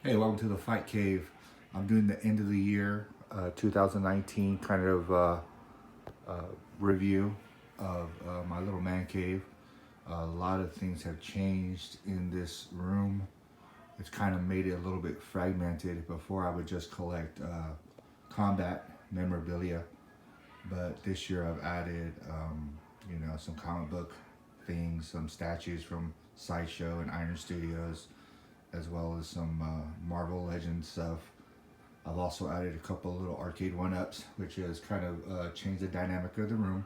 Hey, welcome to the Fight Cave. I'm doing the end of the year 2019 kind of uh, review of my little man cave. A lot of things have changed in this room. It's kind of made it a little bit fragmented. Before I would just collect combat memorabilia, but this year I've added, some comic book things, some statues from Sideshow and Iron Studios, as well as some Marvel Legends stuff. I've also added a couple little arcade one-ups, which has kind of changed the dynamic of the room.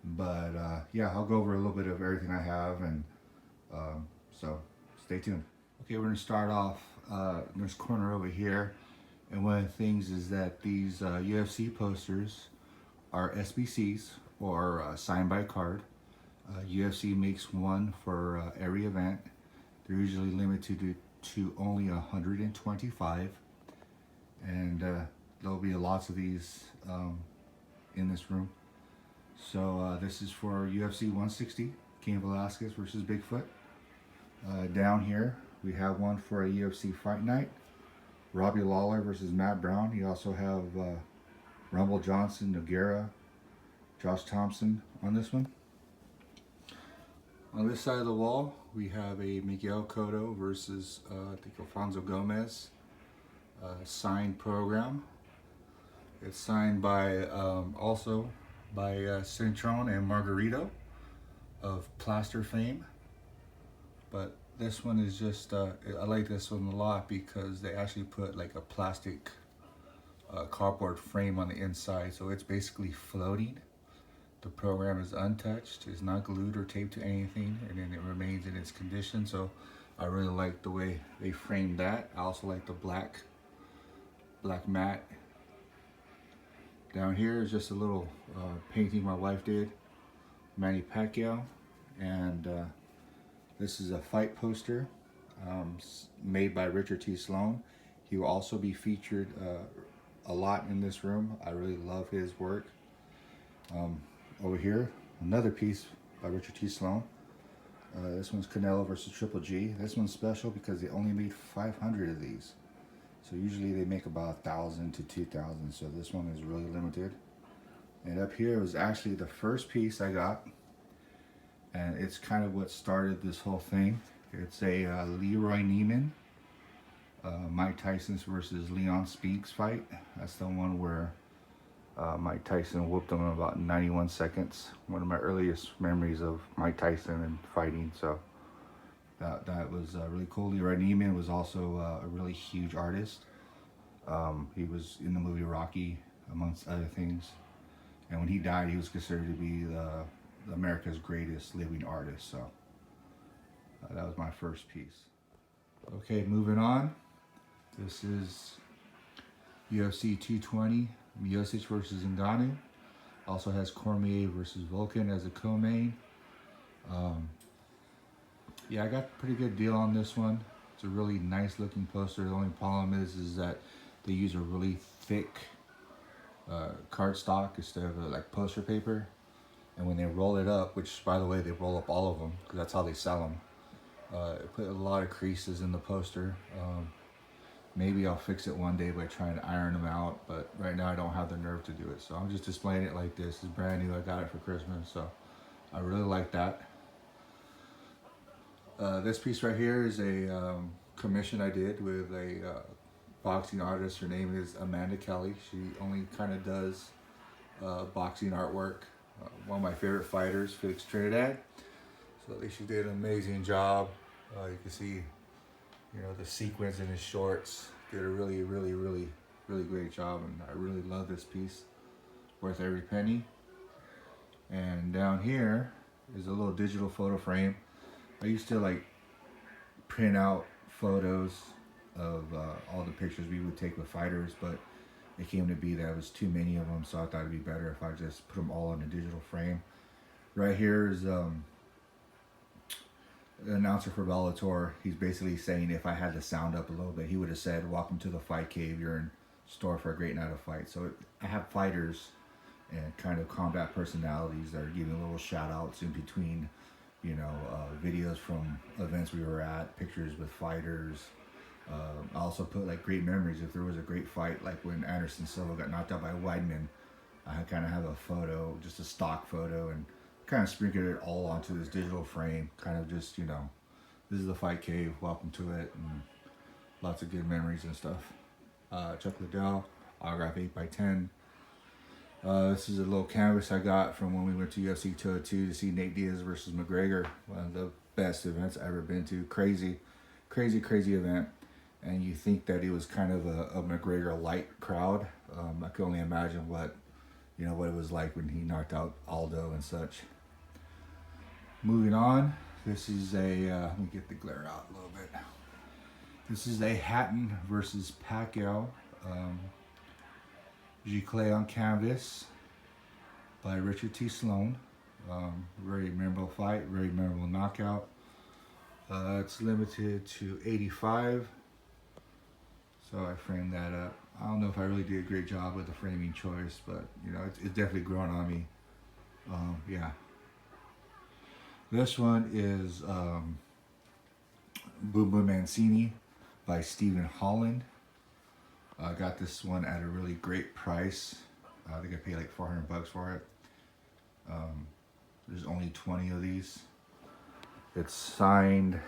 But yeah, I'll go over a little bit of everything I have, and so stay tuned. Okay, we're gonna start off in this corner over here, and one of the things is that these UFC posters are SBCs, or signed by card. UFC makes one for every event. They're usually limited to only 125, and there'll be lots of these in this room. So this is for UFC 160, Cain Velasquez versus Bigfoot. Down here we have one for a UFC Fight Night, Robbie Lawler versus Matt Brown. You also have Rumble Johnson, Nogueira, Josh Thompson on this one. On this side of the wall, we have a Miguel Cotto versus I think Alfonso Gomez signed program. It's signed by also by Centron and Margarito of Plaster fame. But this one is just I like this one a lot because they actually put like a plastic cardboard frame on the inside, so it's basically floating. The program is untouched, is not glued or taped to anything, and then it remains in its condition. So I really like the way they framed that. I also like the black mat. Down here is just a little painting my wife did, Manny Pacquiao, and this is a fight poster made by Richard T. Sloan. He will also be featured a lot in this room. I really love his work. Over here, another piece by Richard T. Sloan. This one's Canelo versus Triple G. This one's special because they only made 500 of these. So usually they make about 1,000 to 2,000. So this one is really limited. And up here was actually the first piece I got. And it's kind of what started this whole thing. It's a Leroy Neiman, Mike Tyson versus Leon Spinks fight. That's the one where Mike Tyson whooped him in about 91 seconds. One of my earliest memories of Mike Tyson and fighting. So that was really cool. Leroy Neiman was also a really huge artist. He was in the movie Rocky, amongst other things. And when he died, he was considered to be America's greatest living artist. So that was my first piece. Okay, moving on. This is UFC 220, Miocic versus Ngannou. Also has Cormier versus Volkan as a co-main. Yeah, I got a pretty good deal on this one. It's a really nice looking poster. The only problem is that they use a really thick cardstock instead of like poster paper. And when they roll it up, which by the way, they roll up all of them because that's how they sell them. It put a lot of creases in the poster. Maybe I'll fix it one day by trying to iron them out, but right now I don't have the nerve to do it. So I'm just displaying it like this. It's brand new. I got it for Christmas, so I really like that. This piece right here is a commission I did with a boxing artist. Her name is Amanda Kelly. She only kind of does boxing artwork. One of my favorite fighters, Felix Trinidad. So I think she did an amazing job. You can see, the sequins in his shorts. Did a really great job, and I really love this piece. Worth every penny. And down here is a little digital photo frame. I used to like print out photos of all the pictures we would take with fighters, but it came to be that it was too many of them, so I thought it'd be better if I just put them all in a digital frame. Right here is the announcer for Bellator. He's basically saying if I had the sound up a little bit, he would have said, "Welcome to the Fight Cave. You're in store for a great night of fight." So I have fighters and kind of combat personalities that are giving little shout outs in between, videos from events we were at, pictures with fighters. I also put like great memories. If there was a great fight, like when Anderson Silva got knocked out by Weidman, I kind of have a photo, just a stock photo, and kind of sprinkled it all onto this digital frame. Kind of just, you know, this is the Fight Cave. Welcome to it, and lots of good memories and stuff. Chuck Liddell, autograph 8x10. This is a little canvas I got from when we went to UFC 202 to see Nate Diaz versus McGregor. One of the best events I've ever been to. Crazy event. And you think that it was kind of a McGregor light crowd. I can only imagine what it was like when he knocked out Aldo and such. Moving on, this is a, let me get the glare out a little bit. This is a Hatton versus Pacquiao. Giclée on canvas by Richard T. Sloan. Very memorable fight, very memorable knockout. It's limited to 85. So I framed that up. I don't know if I really did a great job with the framing choice, but you know, it's definitely grown on me. Yeah. This one is Boom Boom Mancini by Stephen Holland. I got this one at a really great price. I think I paid like $400 for it. There's only 20 of these. It's signed,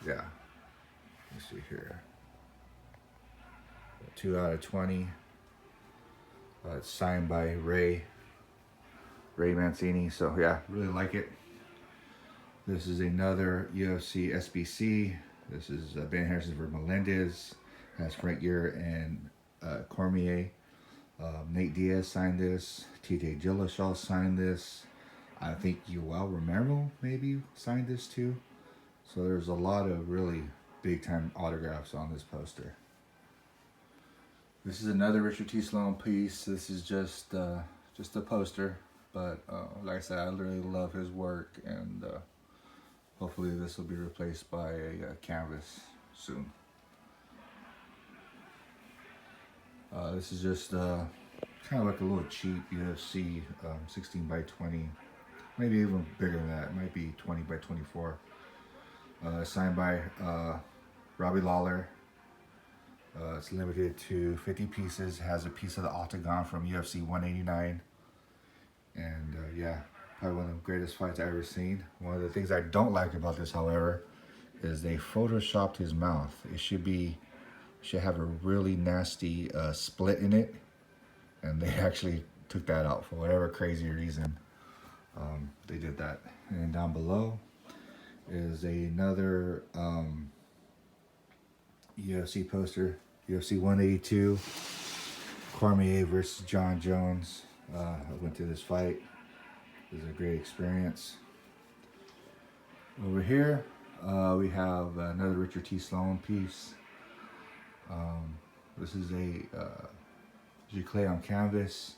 yeah. Let's see here. 2 out of 20. It's signed by Ray Mancini. So yeah, really like it. This is another UFC SBC. This is Ben Harrison for Melendez. Has Frank Mir and Cormier. Nate Diaz signed this. TJ Dillashaw signed this. I think Yoel Romero maybe signed this too. So there's a lot of really big time autographs on this poster. This is another Richard T. Sloan piece. This is just a poster, but like I said, I really love his work, and hopefully this will be replaced by a canvas soon. This is just kind of like a little cheap UFC 16x20, maybe even bigger than that. It might be 20x24. Signed by Robbie Lawler. It's limited to 50 pieces. Has a piece of the Octagon from UFC 189. And yeah, probably one of the greatest fights I've ever seen. One of the things I don't like about this, however, is they photoshopped his mouth. It should have a really nasty split in it, and they actually took that out for whatever crazy reason. They did that. And down below is another UFC poster, UFC 182, Cormier versus John Jones. I went to this fight. It was a great experience. Over here, we have another Richard T. Sloan piece. This is a Giclée on canvas.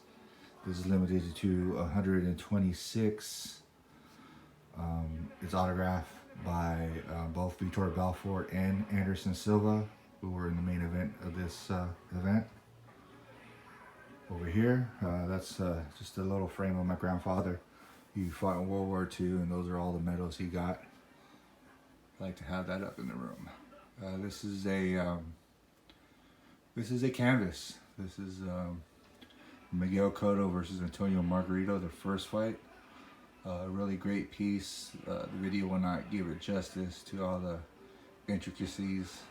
This is limited to 126. It's autographed by both Vitor Belfort and Anderson Silva, who were in the main event of this event. Over here, that's just a little frame of my grandfather. He fought in World War II, and those are all the medals he got. I like to have that up in the room. This is a canvas. This is Miguel Cotto versus Antonio Margarito, the first fight. A really great piece. The video will not give it justice to all the intricacies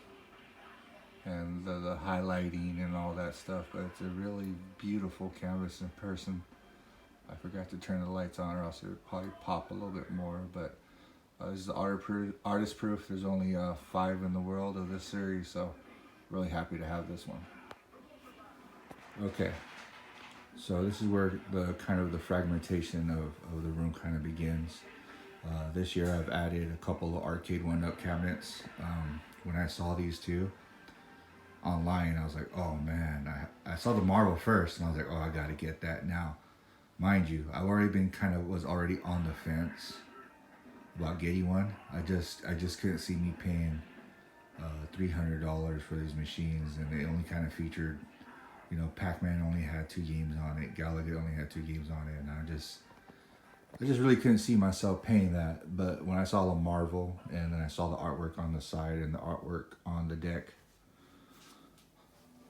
and the highlighting and all that stuff, but it's a really beautiful canvas in person. I forgot to turn the lights on, or else it would probably pop a little bit more, but this is artist proof. There's only 5 in the world of this series, so really happy to have this one. Okay, so this is where the kind of the fragmentation of the room kind of begins. This year I've added a couple of arcade one-up cabinets. When I saw these two online, I was like, oh man, I saw the Marvel first, and I was like, oh, I gotta get that now. Mind you, I've already been was already on the fence about getting one. I just couldn't see me paying $300 for these machines, and they only kind of featured, you know, Pac-Man only had 2 games on it, Galaga only had 2 games on it, and I just really couldn't see myself paying that. But when I saw the Marvel, and then I saw the artwork on the side and the artwork on the deck,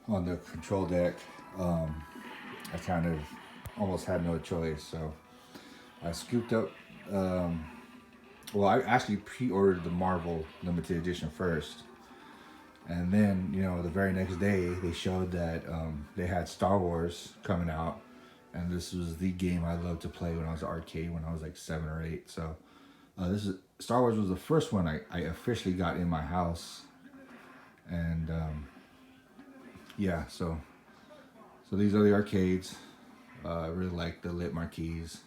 on the control deck. I kind of almost had no choice, so I scooped up. Um, well, I actually pre-ordered the Marvel limited edition first, and then the very next day they showed that they had Star Wars coming out, and this was the game I loved to play when I was at arcade when I was like 7 or 8. So this is Star Wars was the first one I officially got in my house, and yeah, so these are the arcades. I really like the lit marquees.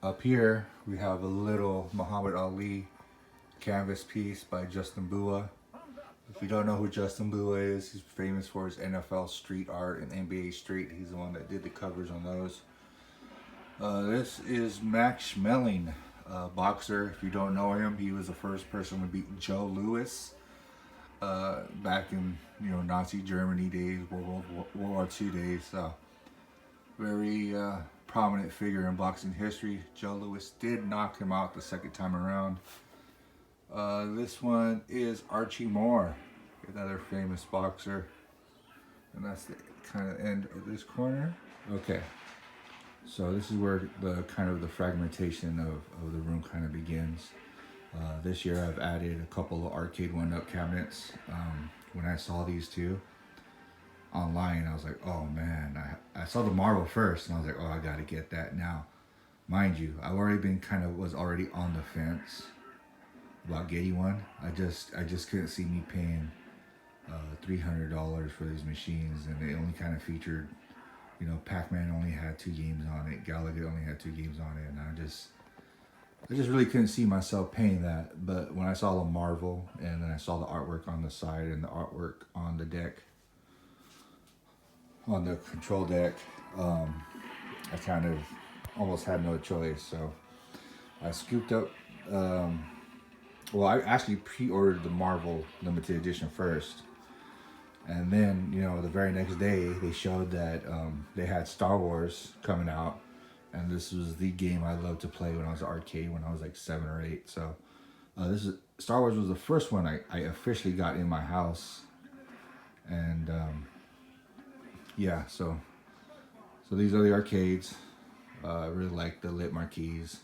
Up here we have a little Muhammad Ali canvas piece by Justin Bua. If you don't know who Justin Bua is, he's famous for his NFL street art and NBA street. He's the one that did the covers on those. This is Max Schmeling, boxer. If you don't know him, he was the first person to beat Joe Louis back in Nazi Germany days, World War II days. Very prominent figure in boxing history. Joe Louis did knock him out the second time around. This one is Archie Moore, another famous boxer, and that's the kind of end of this corner. Okay, so this is where the kind of the fragmentation of the room kind of begins. This year I've added a couple of arcade one-up cabinets. When I saw these two online, I was like, oh man, I saw the Marvel first, and I was like, oh, I gotta get that now. Mind you, I've already was already on the fence about getting one. I just couldn't see me paying $300 for these machines, and they only kind of featured, Pac-Man only had 2 games on it, Galaga only had 2 games on it, and I just really couldn't see myself paying that. But when I saw the Marvel, and then I saw the artwork on the side and the artwork on the deck, on the control deck, I kind of almost had no choice. So I scooped up. Well, I actually pre-ordered the Marvel limited edition first, and then the very next day they showed that they had Star Wars coming out, and this was the game I loved to play when I was at arcade when I was like 7 or 8. So this is Star Wars was the first one I officially got in my house, and yeah, so these are the arcades. I really like the lit marquees.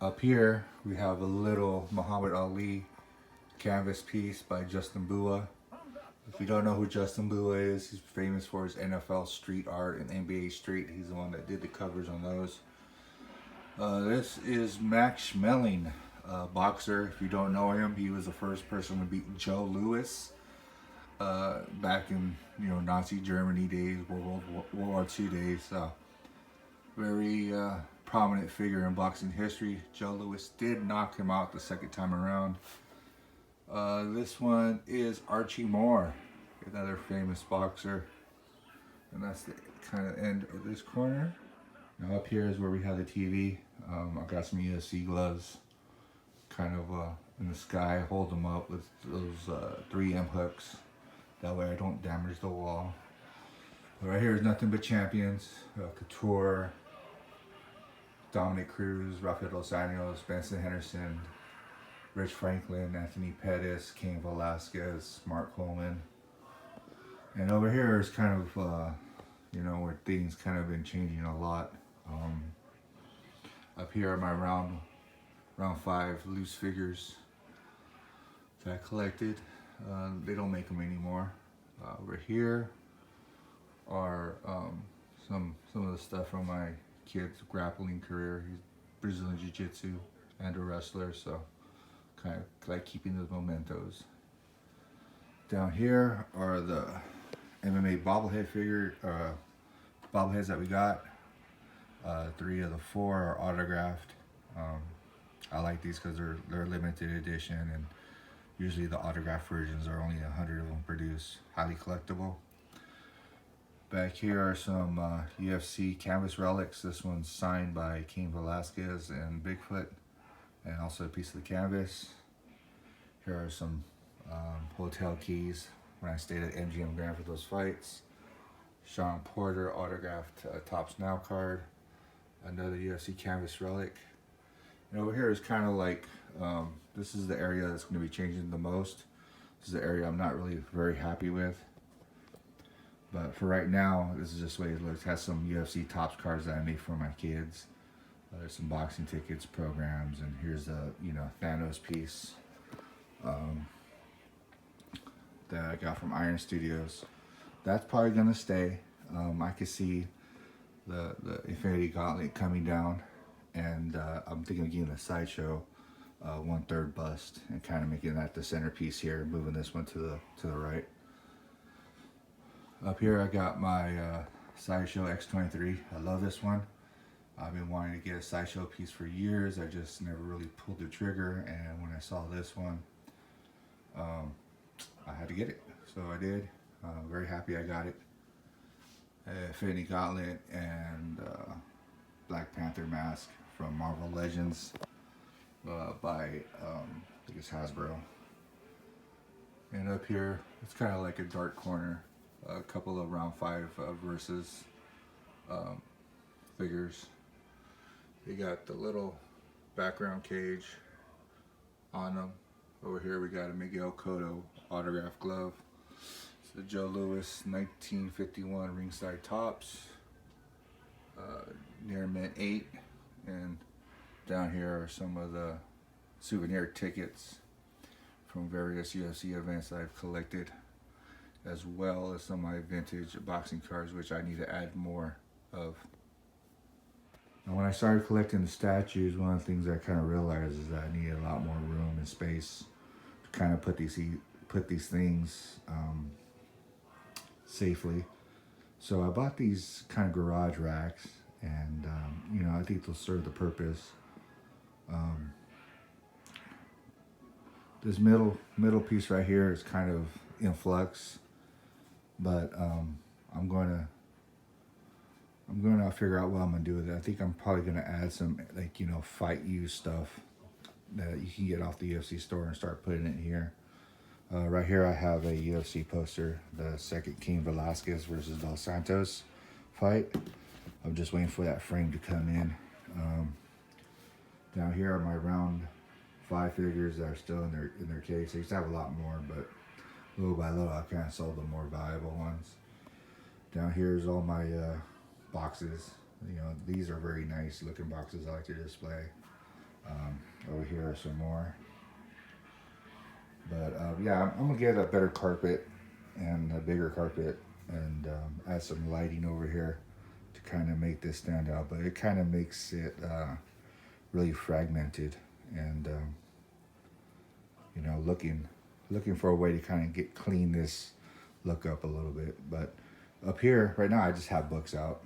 Up here we have a little Muhammad Ali canvas piece by Justin Bua. If you don't know who Justin Bua is, he's famous for his NFL street art and NBA street. He's the one that did the covers on those. This is Max Schmeling, boxer. If you don't know him, he was the first person to beat Joe Louis back in Nazi Germany days, World War II days. Very prominent figure in boxing history. Joe Louis did knock him out the second time around. This one is Archie Moore, another famous boxer, and that's the kind of end of this corner. Now up here is where we have the TV. I got some UFC gloves, kind of in the sky. Hold them up with those 3M hooks. That way I don't damage the wall. But right here is nothing but champions. Couture, Dominic Cruz, Rafael Dos Anjos, Benson Henderson, Rich Franklin, Anthony Pettis, Cain Velasquez, Mark Coleman. And over here is kind of, where things kind of been changing a lot. Up here are my round 5 loose figures that I collected. They don't make them anymore. Over here are some of the stuff from my kid's grappling career. He's Brazilian Jiu-Jitsu and a wrestler, so kind of like keeping those mementos. Down here are the MMA bobblehead bobbleheads that we got. 3 of the 4 are autographed. I like these because they're limited edition, and usually the autographed versions are only 100 of them produced. Highly collectible. Back here are some UFC canvas relics. This one's signed by Cain Velasquez and Bigfoot, and also a piece of the canvas. Here are some hotel keys when I stayed at MGM Grand for those fights. Sean Porter autographed Tops Now card. Another UFC canvas relic. And over here is kind of like, this is the area that's going to be changing the most. This is an area I'm not really very happy with. But for right now, this is just the way it looks. It has some UFC Topps cards that I made for my kids. There's some boxing tickets, programs, and here's a Thanos piece that I got from Iron Studios. That's probably gonna stay. I could see the Infinity Gauntlet coming down, and I'm thinking of getting the Sideshow 1/3 bust and kind of making that the centerpiece here, moving this one to the right. Up here I got my Sideshow X23. I love this one. I've been wanting to get a Sideshow piece for years. I just never really pulled the trigger, and when I saw this one, I had to get it. So I did. Very happy I got it. Infinity Gauntlet and Black Panther mask from Marvel Legends by I think it's Hasbro. And up here, it's kind of like a dark corner. A couple of round 5 versus figures. You got the little background cage on them. Over here we got a Miguel Cotto autograph glove. It's the Joe Louis 1951 ringside Topps. Near mint 8. And down here are some of the souvenir tickets from various UFC events that I've collected, as well as some of my vintage boxing cards, which I need to add more of. And when I started collecting the statues, one of the things I kind of realized is that I needed a lot more room and space to kind of put these things safely. So I bought these kind of garage racks, and I think they'll serve the purpose. This middle piece right here is kind of in flux, but I'm going to figure out what I'm going to do with it. I think I'm probably going to add some fight use stuff that you can get off the UFC store and start putting it here. Right here I have a UFC poster, the second Cain Velasquez versus Dos Santos fight. I'm just waiting for that frame to come in. Down here are my round 5 figures that are still in their case. I used to have a lot more, but little by little I kind of sold the more valuable ones. Down here is all my boxes. These are very nice looking boxes I like to display. Over here are some more. But yeah, I'm gonna get a better carpet and a bigger carpet, and add some lighting over here to kind of make this stand out. But it kind of makes it really fragmented, and looking for a way to kind of clean this look up a little bit. But up here right now I just have books out,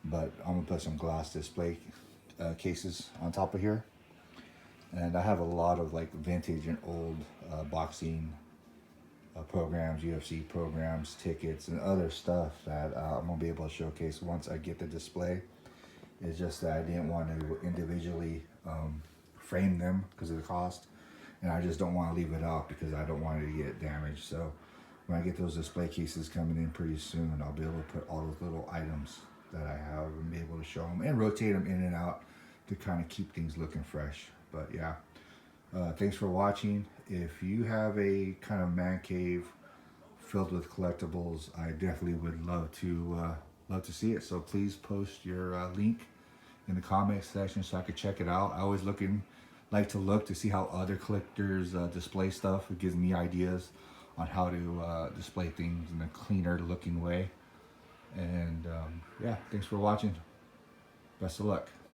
but I'm gonna put some glass display cases on top of here. And I have a lot of like vintage and old boxing programs, UFC programs, tickets, and other stuff that I'm gonna be able to showcase once I get the display. It's just that I didn't want to individually frame them because of the cost, and I just don't want to leave it out because I don't want it to get damaged. So when I get those display cases coming in pretty soon, I'll be able to put all those little items that I have and be able to show them and rotate them in and out to kind of keep things looking fresh. But yeah, thanks for watching. If you have a kind of man cave filled with collectibles, I definitely would love to see it. So please post your link in the comments section so I could check it out. I always like to look to see how other collectors display stuff. It gives me ideas on how to display things in a cleaner looking way. And yeah, thanks for watching. Best of luck.